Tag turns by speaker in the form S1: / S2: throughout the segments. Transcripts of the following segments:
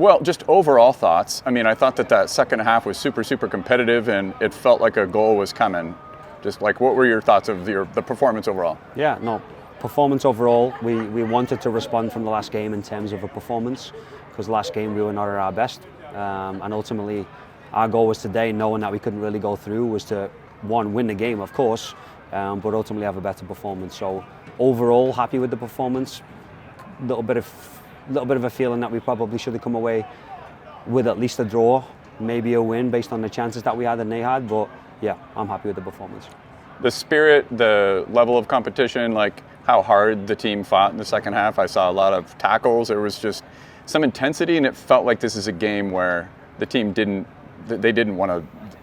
S1: Well, just overall thoughts. I mean, I thought that second half was super, super competitive, and it felt like a goal was coming. Just like, what were your thoughts of the performance overall?
S2: Yeah, no, performance overall, we wanted to respond from the last game in terms of a performance, because last game we were not at our best. And ultimately, our goal was today, knowing that we couldn't really go through, was to, one, win the game, of course, but ultimately have a better performance. So overall, happy with the performance. Little bit of a feeling that we probably should have come away with at least a draw, maybe a win based on the chances that we had and they had. But yeah, I'm happy with the performance.
S1: The spirit, the level of competition, like how hard the team fought in the second half. I saw a lot of tackles. There was just some intensity, and it felt like this is a game where the team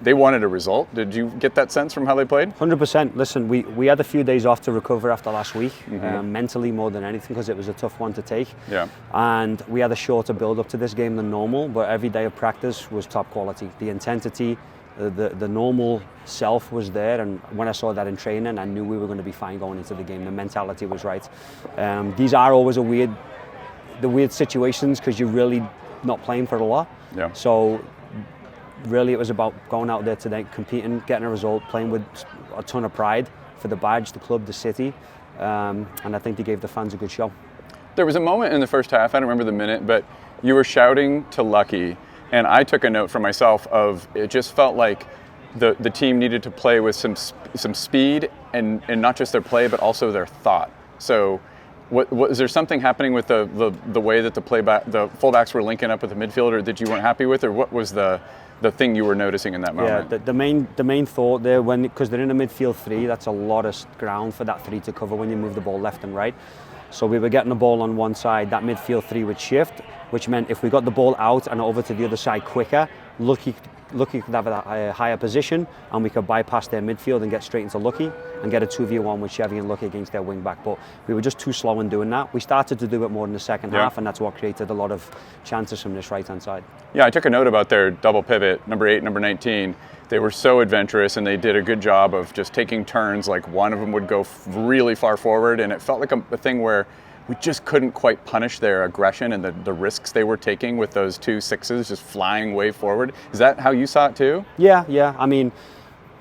S1: they wanted a result. Did you get that sense from how they played?
S2: 100%. Listen, we had a few days off to recover after last week, mentally more than anything, because it was a tough one to take.
S1: Yeah.
S2: And we had a shorter build up to this game than normal, but every day of practice was top quality. The intensity, the normal self was there, and when I saw that in training, I knew we were going to be fine going into the game. The mentality was right. These are always the weird situations, because you're really not playing for a lot.
S1: Yeah.
S2: So really it was about going out there today, competing, getting a result, playing with a ton of pride for the badge, the club, the city, and I think they gave the fans a good show.
S1: There was a moment in the first half, I don't remember the minute, but you were shouting to Lucky, and I took a note for myself of, it just felt like the team needed to play with some speed, and not just their play, but also their thought. So is there something happening with the way that the fullbacks were linking up with the midfielder that you weren't happy with, or what was the thing you were noticing in that moment?
S2: Yeah, the main thought there, because they're in a midfield three, that's a lot of ground for that three to cover when you move the ball left and right. So we were getting the ball on one side, that midfield three would shift, which meant if we got the ball out and over to the other side quicker, Lucky could have a higher position, and we could bypass their midfield and get straight into Lucky and get a 2v1 with Chevy and Lucky against their wing back. But we were just too slow in doing that. We started to do it more in the second half, and that's what created a lot of chances from this right-hand side.
S1: Yeah, I took a note about their double pivot, number 8, number 19. They were so adventurous, and they did a good job of just taking turns. Like, one of them would go really far forward, and it felt like a thing where we just couldn't quite punish their aggression and the risks they were taking with those 2 6s just flying way forward. Is that how you saw it too?
S2: Yeah. I mean,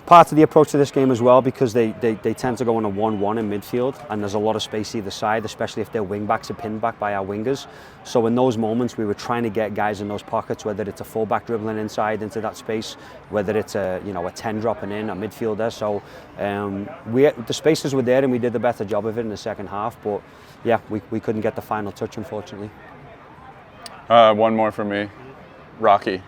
S2: part of the approach to this game as well, because they tend to go on a 1-1 in midfield, and there's a lot of space either side, especially if their wing backs are pinned back by our wingers. So in those moments, we were trying to get guys in those pockets, whether it's a fullback dribbling inside into that space, whether it's a 10 dropping in, a midfielder. So the spaces were there, and we did a better job of it in the second half. But yeah, we couldn't get the final touch, unfortunately.
S1: One more from me. Rocky.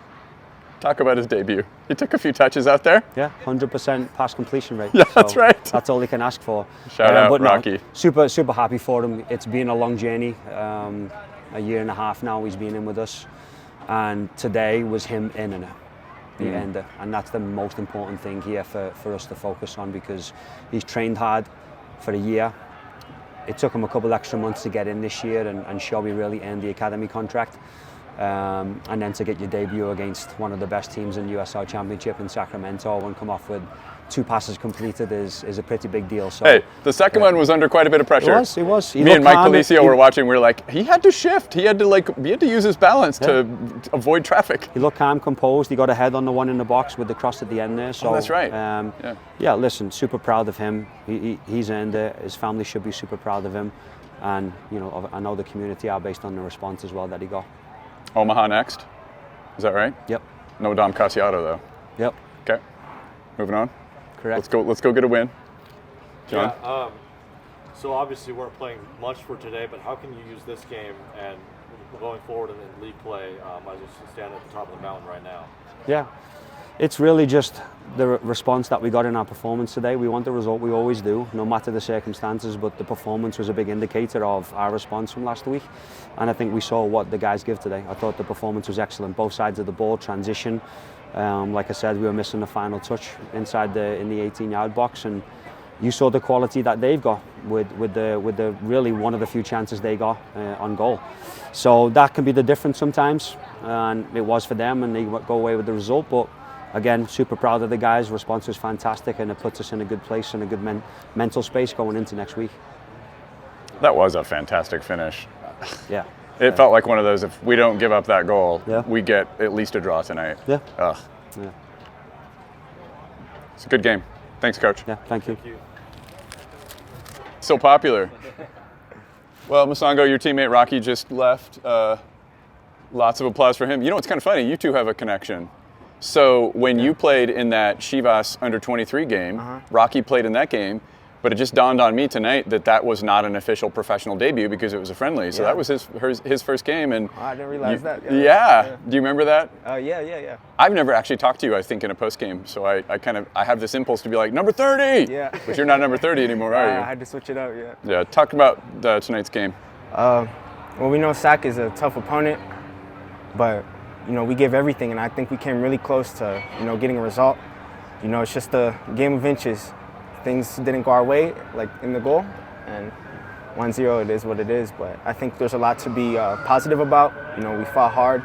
S1: Talk about his debut. He took a few touches out there.
S2: Yeah, 100% pass completion rate.
S1: Yeah, that's right.
S2: That's all he can ask for.
S1: Shout out,
S2: but
S1: Rocky.
S2: No, super happy for him. It's been a long journey. A year and a half now he's been in with us. And today was him in and the ender. And that's the most important thing here for us to focus on, because he's trained hard for a year. It took him a couple extra months to get in this year and show he really earned the academy contract. And then to get your debut against one of the best teams in the USL Championship in Sacramento and come off with 2 passes completed is a pretty big deal. So,
S1: hey, the second one was under quite a bit of pressure.
S2: It was.
S1: Me and Mike Felicio were watching. We were like, he had to shift. He had to use his balance to avoid traffic.
S2: He looked calm, composed. He got ahead on the one in the box with the cross at the end there. So
S1: that's right.
S2: Yeah, listen, super proud of him. He's earned it. His family should be super proud of him. And I know the community are, based on the response as well that he got.
S1: Omaha next. Is that right?
S2: Yep.
S1: No Dom Casiato though.
S2: Yep.
S1: Okay. Moving on.
S2: Correct.
S1: Let's go get a win. John?
S3: Yeah, so obviously we weren't playing much for today, but how can you use this game and going forward in league play as you stand at the top of the mountain right now?
S2: Yeah. It's really just the response that we got in our performance today. We want the result, we always do, no matter the circumstances, but the performance was a big indicator of our response from last week. And I think we saw what the guys give today. I thought the performance was excellent, both sides of the ball, transition. Like I said, we were missing the final touch in the 18-yard box, and you saw the quality that they've got with the really one of the few chances they got on goal. So that can be the difference sometimes, and it was for them, and they go away with the result. But again, super proud of the guys. Response was fantastic, and it puts us in a good place and a good mental space going into next week.
S1: That was a fantastic finish.
S2: Yeah.
S1: It felt like one of those, if we don't give up that goal,
S2: Yeah.
S1: we get at least a draw tonight.
S2: Yeah.
S1: Ugh.
S2: Yeah.
S1: It's a good game. Thanks, Coach.
S2: Yeah. Thank you.
S3: Thank you.
S1: So popular. Well, Masango, your teammate Rocky just left. Lots of applause for him. You know, it's kind of funny. You two have a connection. So when you played in that Chivas under-23 game, Rocky played in that game, but it just dawned on me tonight that that was not an official professional debut because it was a friendly. So that was his first game. And
S4: I didn't realize that.
S1: Yeah. Do you remember that?
S4: Yeah.
S1: I've never actually talked to you, I think, in a post-game. So I have this impulse to be like, number 30!
S4: Yeah.
S1: But you're not number 30 anymore, are you?
S4: I had to switch it up, yeah.
S1: Yeah, talk about tonight's game.
S4: Well, we know Sac is a tough opponent, but, you know, we gave everything, and I think we came really close to, you know, getting a result. You know, it's just a game of inches. Things didn't go our way, like in the goal, and 1-0, it is what it is. But I think there's a lot to be positive about. You know, we fought hard.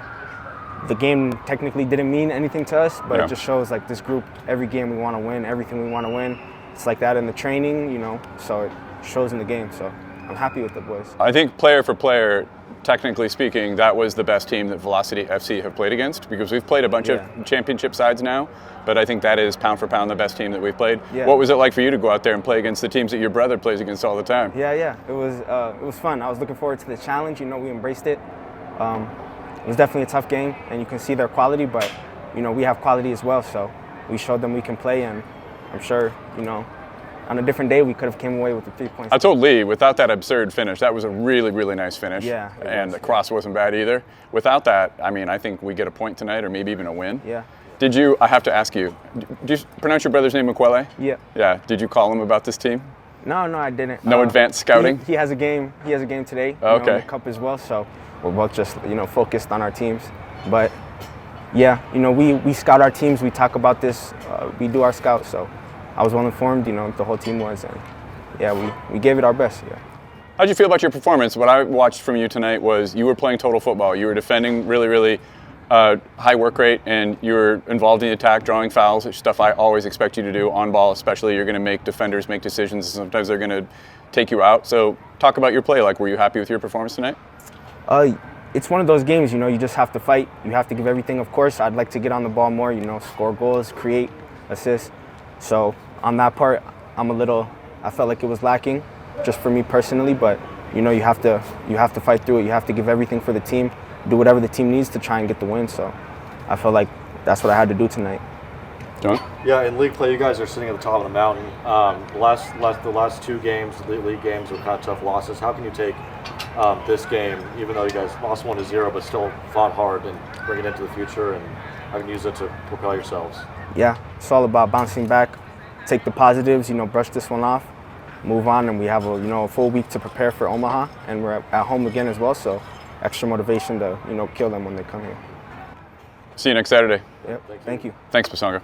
S4: The game technically didn't mean anything to us, but it just shows, like, this group, every game we want to win, everything we want to win. It's like that in the training, you know, so it shows in the game. So I'm happy with the boys.
S1: I think player for player, technically speaking, that was the best team that Velocity FC have played against, because we've played a bunch of championship sides now, but I think that is pound for pound the best team that we've played.
S4: Yeah.
S1: What was it like for you to go out there and play against the teams that your brother plays against all the time?
S4: Yeah. It was fun. I was looking forward to the challenge. You know, we embraced it. It was definitely a tough game, and you can see their quality, but, you know, we have quality as well, so we showed them we can play, and I'm sure, you know, on a different day, we could have came away with the 3 points.
S1: I told Leigh, without that absurd finish, that was a really, really nice finish.
S4: Yeah, it
S1: And
S4: was.
S1: the cross wasn't bad either. Without that, I mean, I think we get a point tonight, or maybe even a win.
S4: Yeah.
S1: I have to ask you, do you pronounce your brother's name Akale?
S4: Yeah.
S1: Yeah. Did you call him about this team?
S4: No, I didn't.
S1: No advanced scouting?
S4: He has a game. He has a game today. You
S1: Okay.
S4: know, in the cup as well. So we're both just, you know, focused on our teams. But yeah, you know, we scout our teams. We talk about this. We do our scouts. So I was well informed. You know, the whole team was, and yeah, we gave it our best. Yeah.
S1: How'd you feel about your performance? What I watched from you tonight was you were playing total football. You were defending really, really high work rate, and you were involved in the attack, drawing fouls, stuff I always expect you to do on ball, especially. You're going to make defenders make decisions, and sometimes they're going to take you out. So talk about your play. Like, were you happy with your performance tonight?
S4: It's one of those games, you know, you just have to fight. You have to give everything, of course. I'd like to get on the ball more, you know, score goals, create, assist. So on that part, I felt like it was lacking just for me personally, but, you know, you have to fight through it. You have to give everything for the team, do whatever the team needs to try and get the win. So I felt like that's what I had to do tonight.
S1: John?
S3: Yeah, in league play, you guys are sitting at the top of the mountain. The last two games, the league games, were kind of tough losses. How can you take this game, even though you guys lost 1-0, but still fought hard, and bring it into the future, and how can you use it to propel yourselves?
S4: Yeah, it's all about bouncing back, take the positives, you know, brush this one off, move on, and we have a full week to prepare for Omaha, and we're at home again as well. So extra motivation to, you know, kill them when they come here.
S1: See you next Saturday.
S4: Yep. Thank you.
S1: Thanks, Masango.